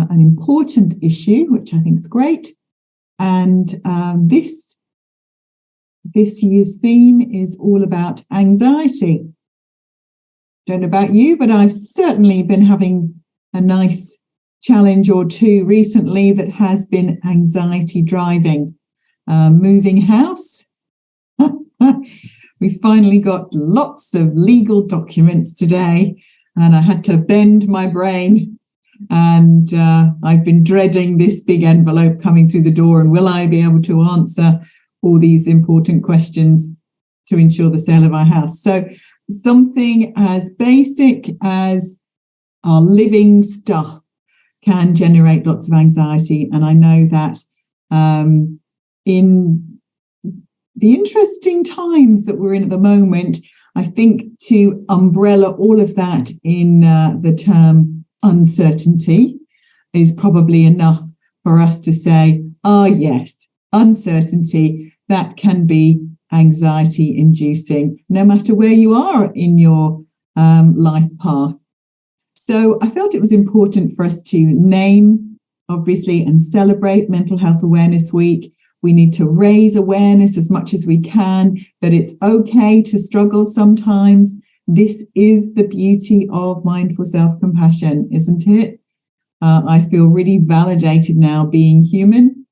an important issue, which I think is great. And this year's theme is all about anxiety. Don't know about you, but I've certainly been having a nice challenge or two recently that has been anxiety driving. Moving house. We finally got lots of legal documents today, and I had to bend my brain. And I've been dreading this big envelope coming through the door, and will I be able to answer all these important questions to ensure the sale of our house? So something as basic as our living stuff can generate lots of anxiety. And I know that in the interesting times that we're in at the moment, I think to umbrella all of that in the term uncertainty is probably enough for us to say, yes, uncertainty, that can be anxiety inducing, no matter where you are in your life path. So I felt it was important for us to name, obviously, and celebrate Mental Health Awareness Week. We need to raise awareness as much as we can that it's okay to struggle sometimes. This is the beauty of mindful self-compassion, isn't it? I feel really validated now being human.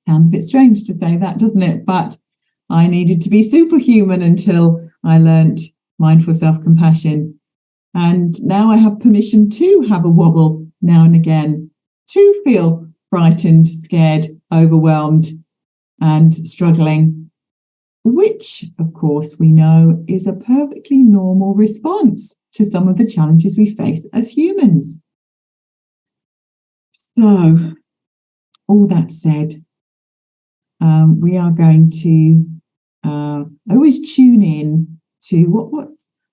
Sounds a bit strange to say that, doesn't it? But I needed to be superhuman until I learnt mindful self-compassion. And now I have permission to have a wobble now and again, to feel frightened, scared, overwhelmed, and struggling, which, of course, we know is a perfectly normal response to some of the challenges we face as humans. So, all that said, we are going to always tune in to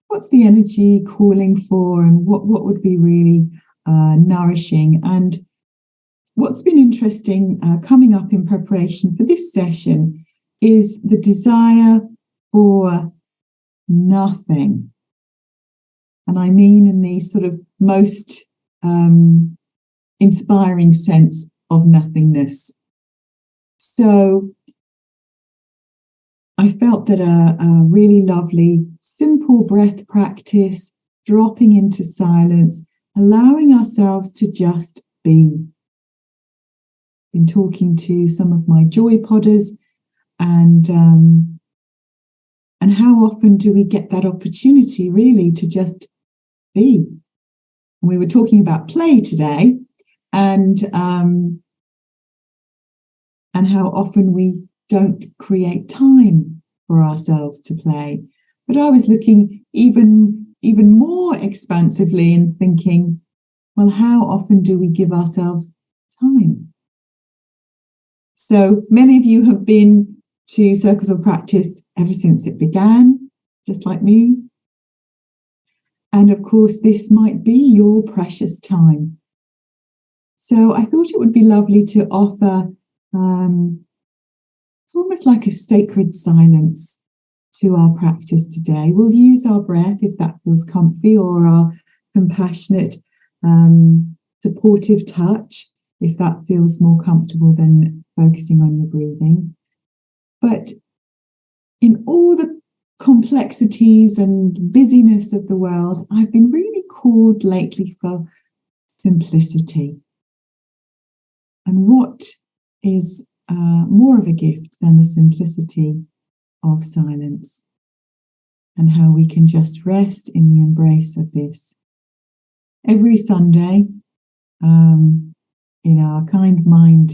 what's the energy calling for, and what would be really nourishing. And what's been interesting coming up in preparation for this session is the desire for nothing. And I mean in the sort of most inspiring sense of nothingness. So I felt that a really lovely, simple breath practice, dropping into silence, allowing ourselves to just be. Been talking to some of my joy podders, and how often do we get that opportunity really to just be? We were talking about play today, and how often we don't create time for ourselves to play. But I was looking even more expansively and thinking, well, how often do we give ourselves time? So many of you have been to Circles of Practice ever since it began, just like me. And of course, this might be your precious time. So I thought it would be lovely to offer, it's almost like a sacred silence to our practice today. We'll use our breath if that feels comfy, or our compassionate, supportive touch if that feels more comfortable than focusing on your breathing. But in all the complexities and busyness of the world, I've been really called lately for simplicity. And what is more of a gift than the simplicity of silence, and how we can just rest in the embrace of this. Every Sunday, in our Kind Mind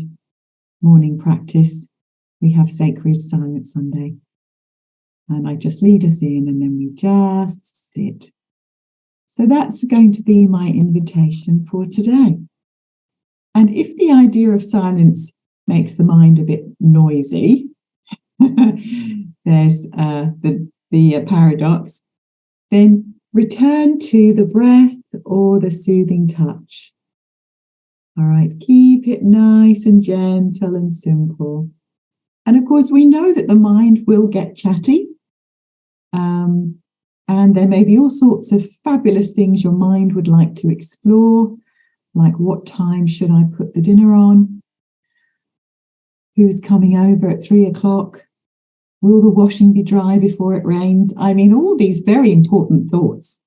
morning practice, we have Sacred Silence Sunday. And I just lead us in, and then we just sit. So that's going to be my invitation for today. And if the idea of silence makes the mind a bit noisy, there's the paradox, then return to the breath or the soothing touch. All right, keep it nice and gentle and simple. And of course, we know that the mind will get chatty. And there may be all sorts of fabulous things your mind would like to explore. like what time should I put the dinner on? Who's coming over at 3 o'clock? Will the washing be dry before it rains? I mean, all these very important thoughts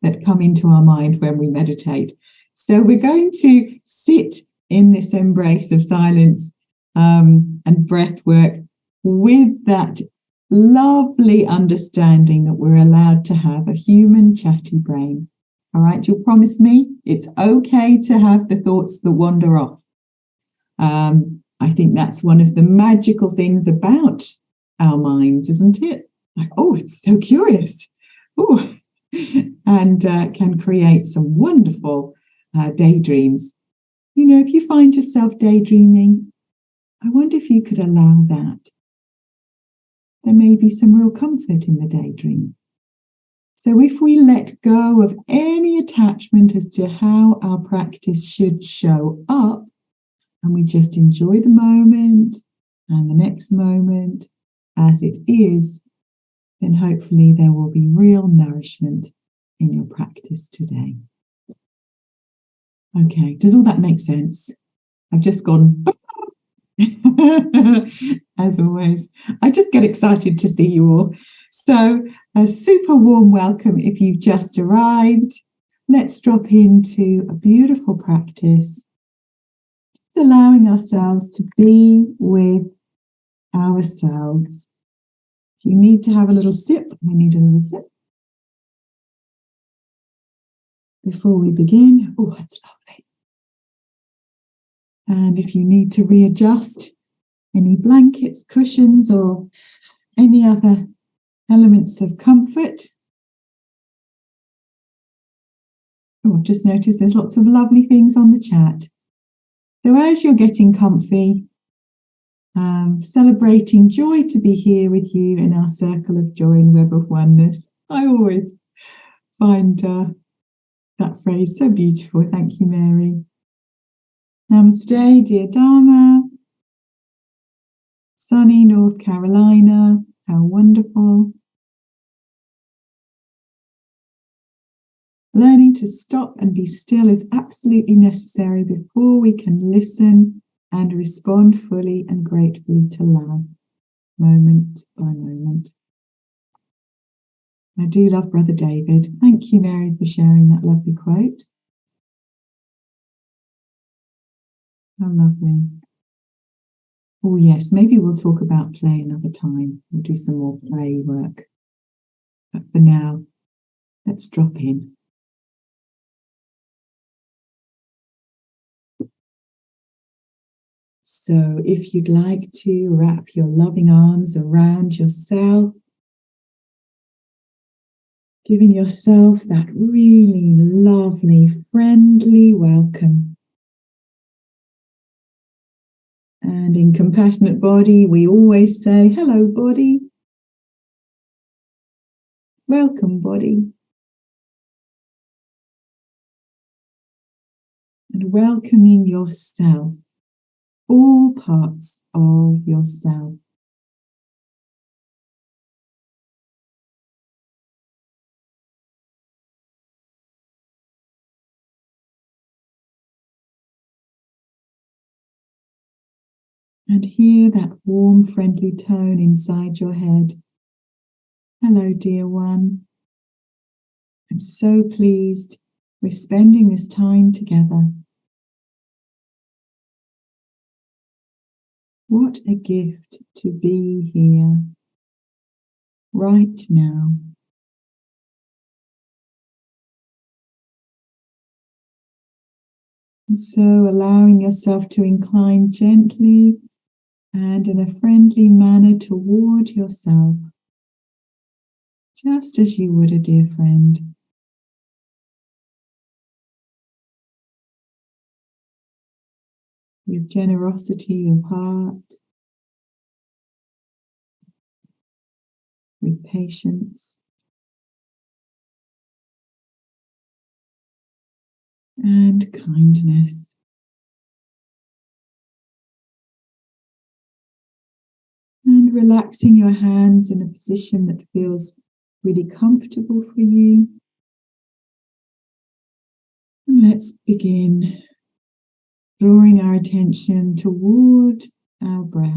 that come into our mind when we meditate. So we're going to sit in this embrace of silence and breath work with that lovely understanding that we're allowed to have a human chatty brain. All right, you'll promise me it's okay to have the thoughts that wander off. I think that's one of the magical things about our minds, isn't it? Like, oh, it's so curious. Oh, and can create some wonderful daydreams. You know, if you find yourself daydreaming, I wonder if you could allow that. There may be some real comfort in the daydream. So if we let go of any attachment as to how our practice should show up, and we just enjoy the moment and the next moment as it is, then hopefully there will be real nourishment in your practice today. Okay, does all that make sense? I've just gone, as always. I just get excited to see you all. So a super warm welcome if you've just arrived. Let's drop into a beautiful practice, just allowing ourselves to be with ourselves. If you need to have a little sip, we need a little sip. Before we begin, oh, that's lovely. And if you need to readjust any blankets, cushions, or any other elements of comfort. Oh, I've just noticed there's lots of lovely things on the chat. So as you're getting comfy, celebrating joy to be here with you in our circle of joy and web of oneness. I always find that phrase so beautiful. Thank you, Mary. Namaste, dear Dharma. Sunny North Carolina. How wonderful. Learning to stop and be still is absolutely necessary before we can listen and respond fully and gratefully to love, moment by moment. I do love Brother David. Thank you, Mary, for sharing that lovely quote. How lovely. Oh, yes, maybe we'll talk about play another time. We'll do some more play work. But for now, let's drop in. So if you'd like to wrap your loving arms around yourself, giving yourself that really lovely, friendly welcome. And in Compassionate Body, we always say, hello, body. Welcome, body. And welcoming yourself, all parts of yourself. And hear that warm, friendly tone inside your head. Hello, dear one. I'm so pleased we're spending this time together. What a gift to be here, right now. And so allowing yourself to incline gently and in a friendly manner toward yourself, just as you would a dear friend. With generosity of heart, with patience, and kindness. And relaxing your hands in a position that feels really comfortable for you. And let's begin drawing our attention toward our breath.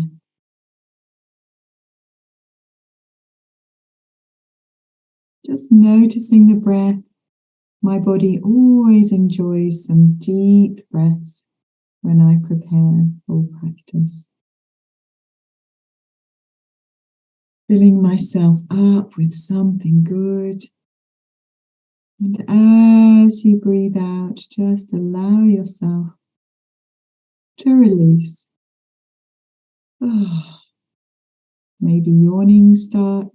Just noticing the breath. My body always enjoys some deep breaths when I prepare for practice. Filling myself up with something good. And as you breathe out, just allow yourself to release. Maybe yawning starts.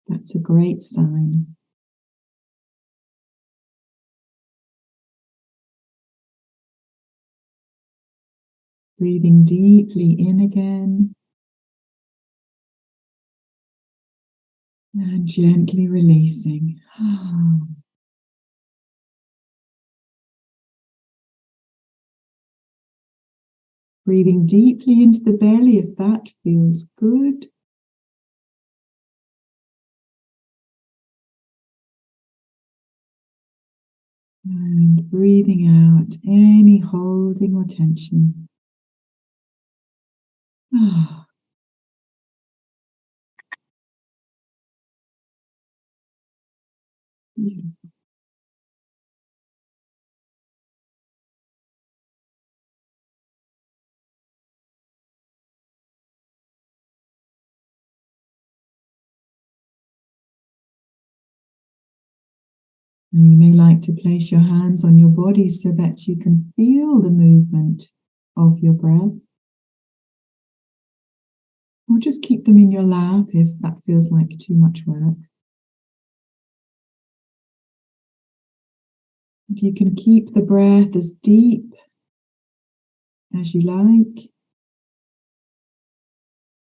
That's a great sign. Breathing deeply in again. And gently releasing. Breathing deeply into the belly if that feels good. And breathing out any holding or tension. Beautiful. And you may like to place your hands on your body so that you can feel the movement of your breath. Or just keep them in your lap if that feels like too much work. And you can keep the breath as deep as you like.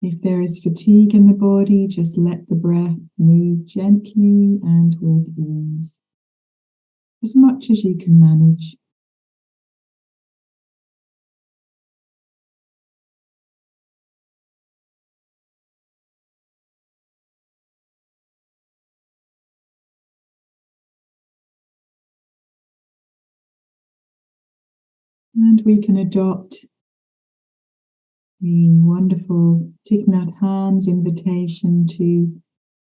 If there is fatigue in the body, just let the breath move gently and with ease, as much as you can manage. And we can adopt the wonderful Thich Nhat Hanh's invitation to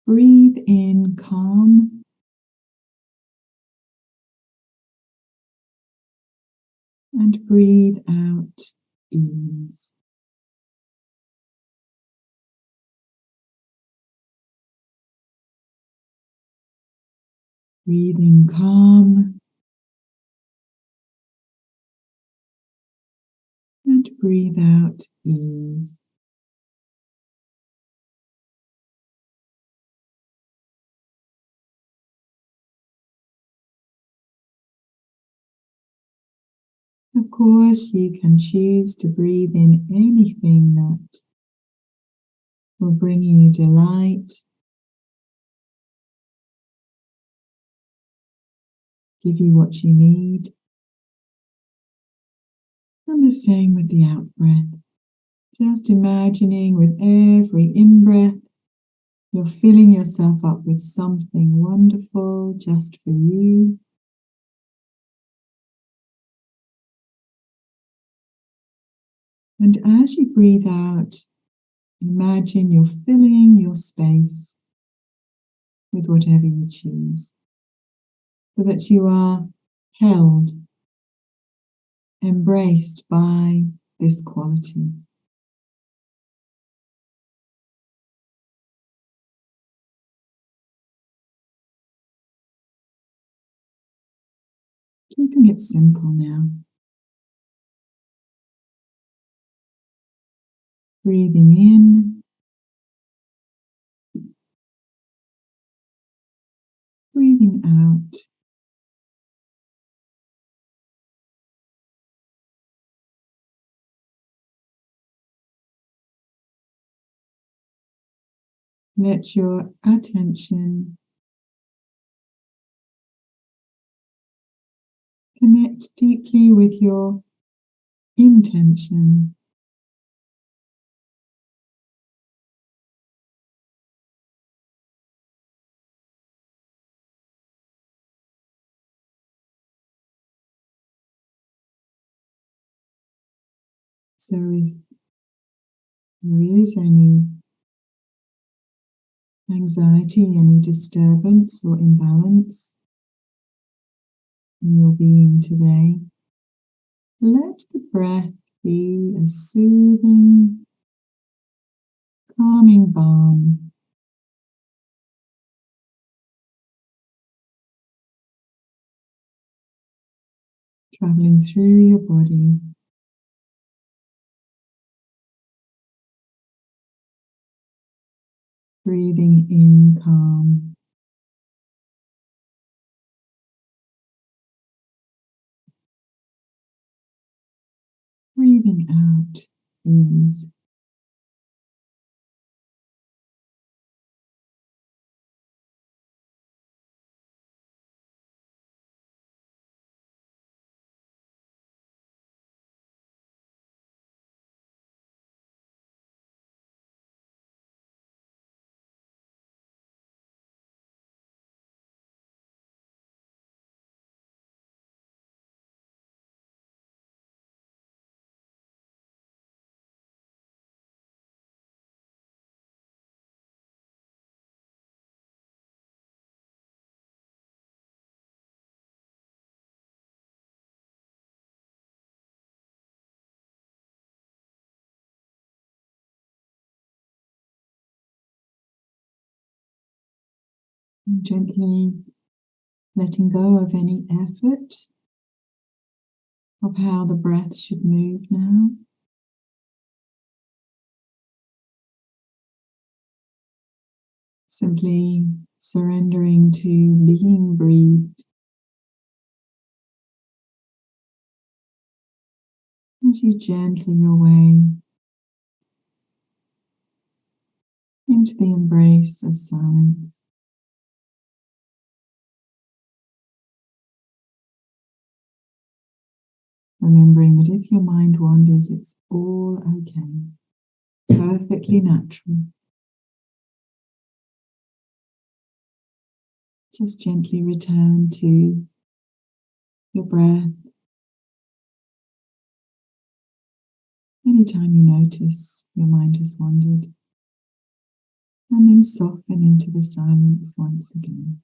breathe in calm and breathe out ease. Breathing calm and breathe out ease. Of course, you can choose to breathe in anything that will bring you delight, give you what you need. And the same with the out-breath. Just imagining with every in-breath, you're filling yourself up with something wonderful just for you. And as you breathe out, imagine you're filling your space with whatever you choose, so that you are held, embraced by this quality. Keeping it simple now. Breathing in, breathing out. Let your attention connect deeply with your intention. So if there is any anxiety, any disturbance or imbalance in your being today, let the breath be a soothing, calming balm, traveling through your body, breathing in calm, breathing out ease. And gently letting go of any effort of how the breath should move now. Simply surrendering to being breathed as you gently your way into the embrace of silence. Remembering that if your mind wanders, it's all okay, perfectly natural. Just gently return to your breath anytime you notice your mind has wandered, and then soften into the silence once again.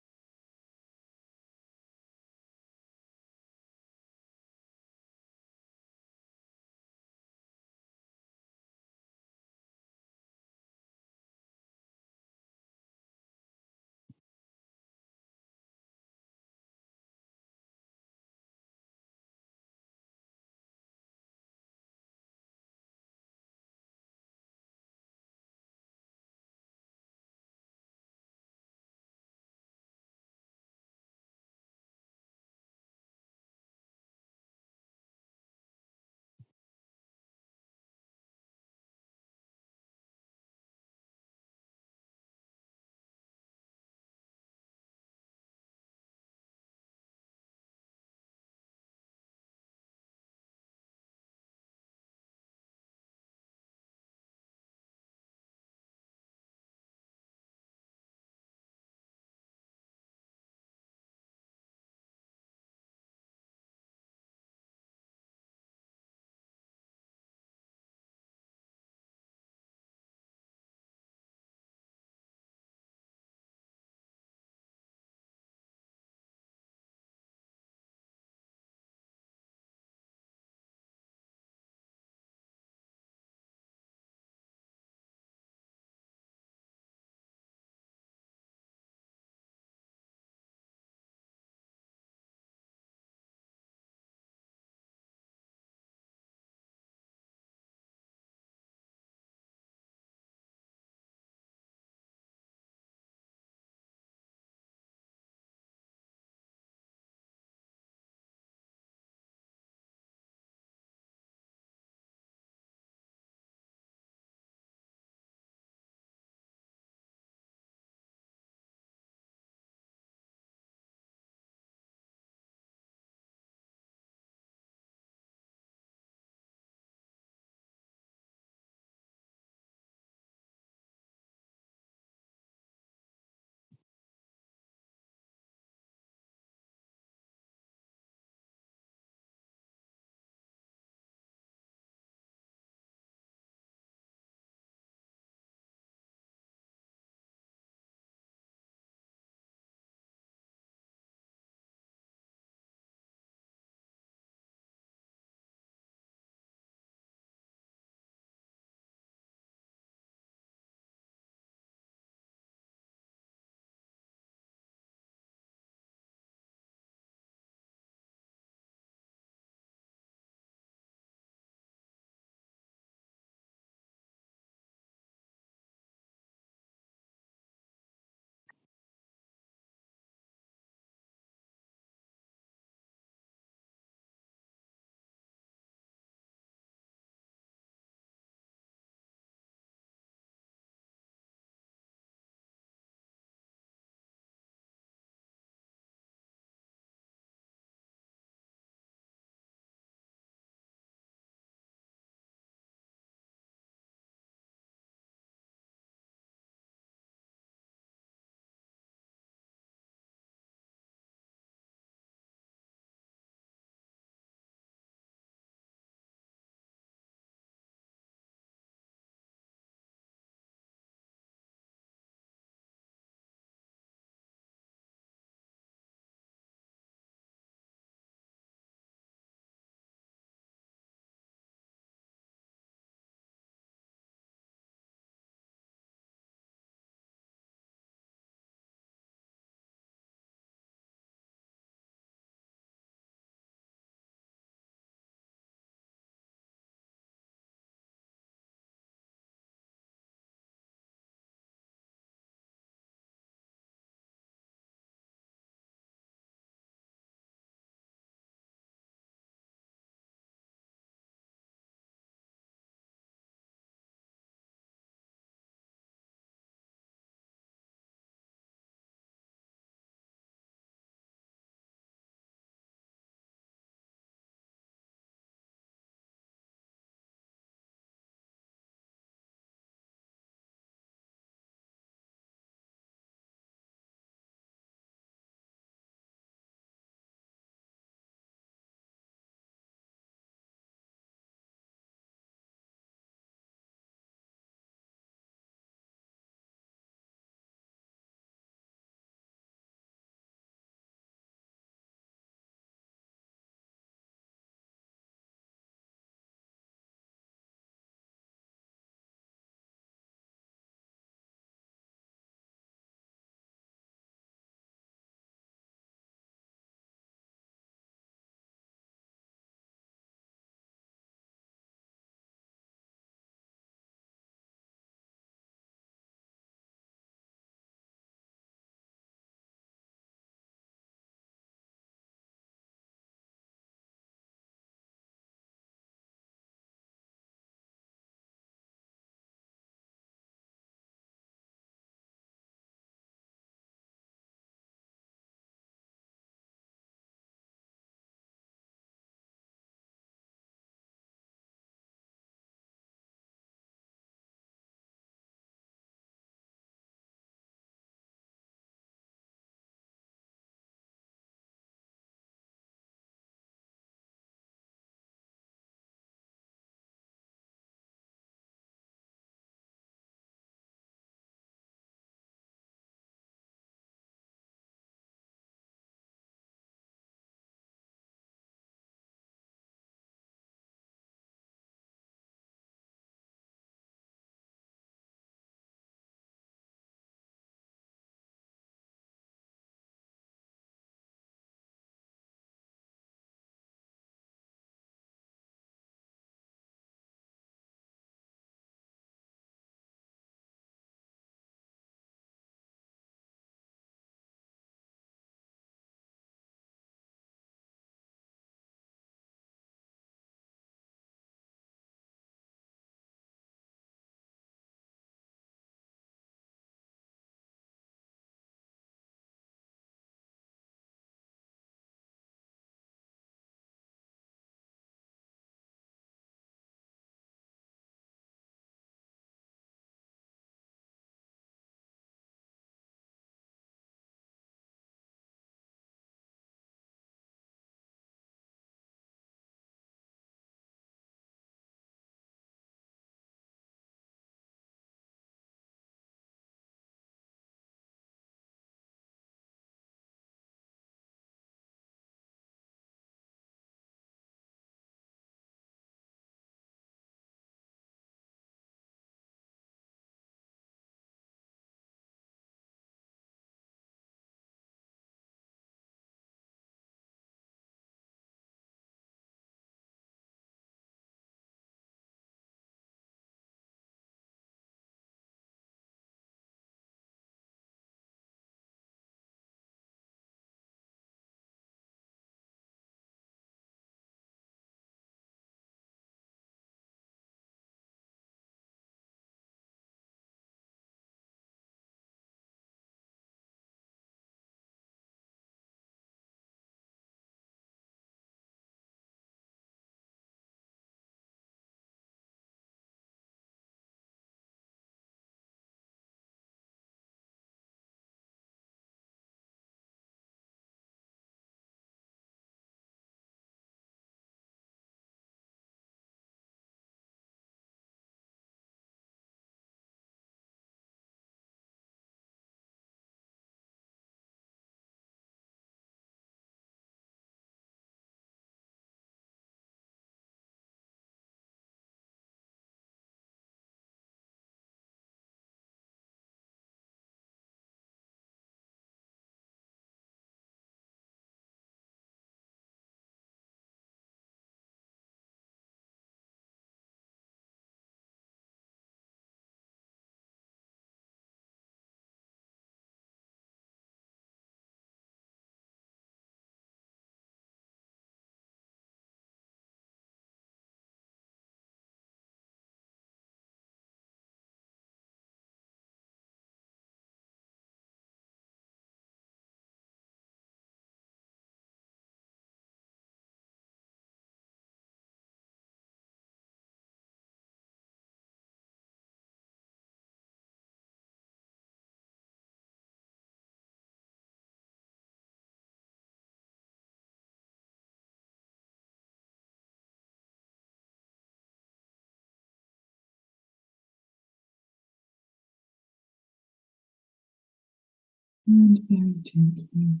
And very gently,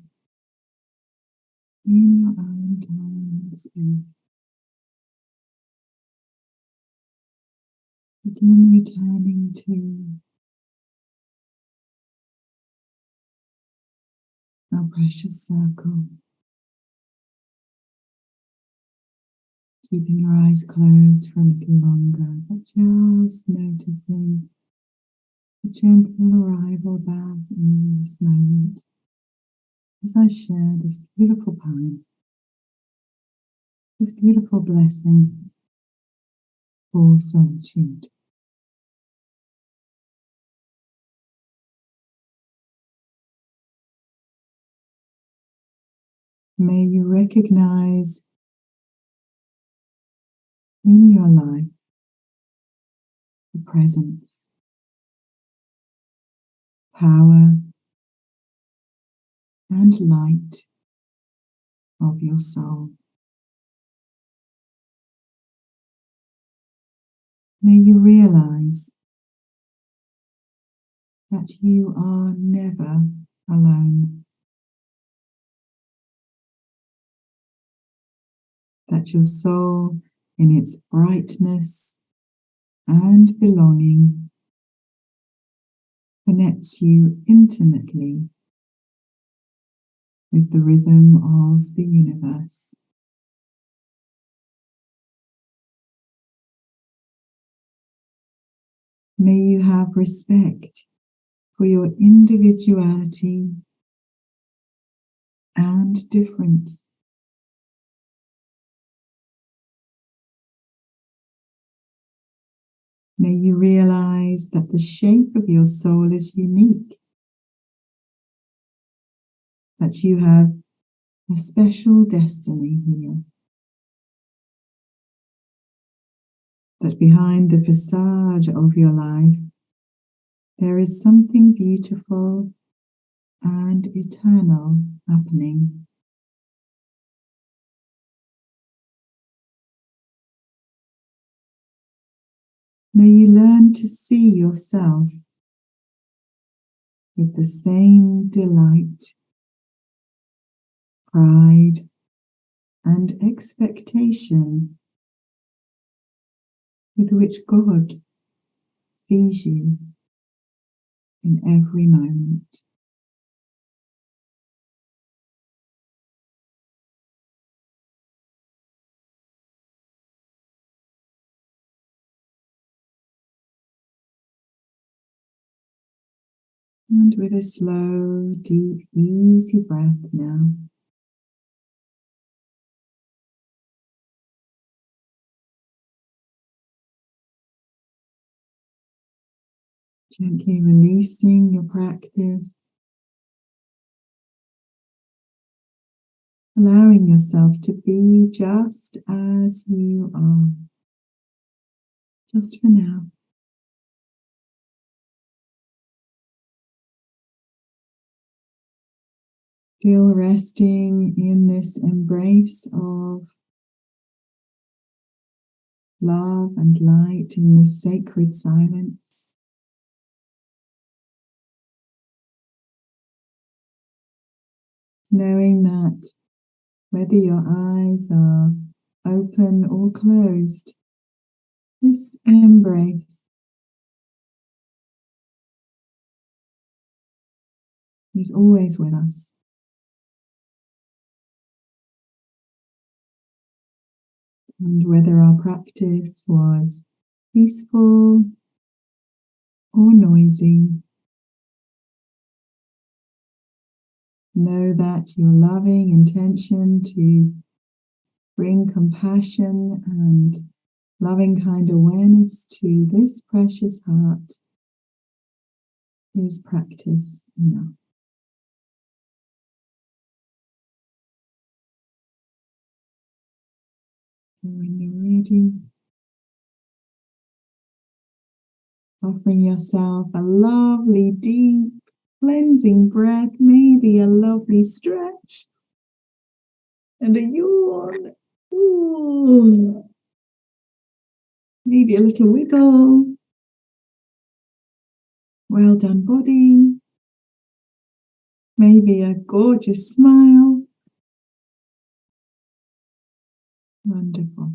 in your own time and space, begin returning to our precious circle, keeping your eyes closed for a little longer, but just noticing the gentle arrival back in this moment as I share this beautiful poem, this beautiful blessing for solitude. May you recognize in your life the presence, power, and light of your soul. May you realize that you are never alone, that your soul, in its brightness and belonging, connects you intimately with the rhythm of the universe. May you have respect for your individuality and difference. May you realize that the shape of your soul is unique, that you have a special destiny here, that behind the facade of your life, there is something beautiful and eternal happening. May you learn to see yourself with the same delight, pride, and expectation with which God sees you in every moment. And with a slow, deep, easy breath now, gently releasing your practice, allowing yourself to be just as you are, just for now. Still resting in this embrace of love and light, in this sacred silence. Knowing that whether your eyes are open or closed, this embrace is always with us. And whether our practice was peaceful or noisy, know that your loving intention to bring compassion and loving kind awareness to this precious heart is practice enough. And when you're ready, offering yourself a lovely, deep, cleansing breath, maybe a lovely stretch and a yawn. Ooh. Maybe a little wiggle. Well done, body. Maybe a gorgeous smile. Wonderful.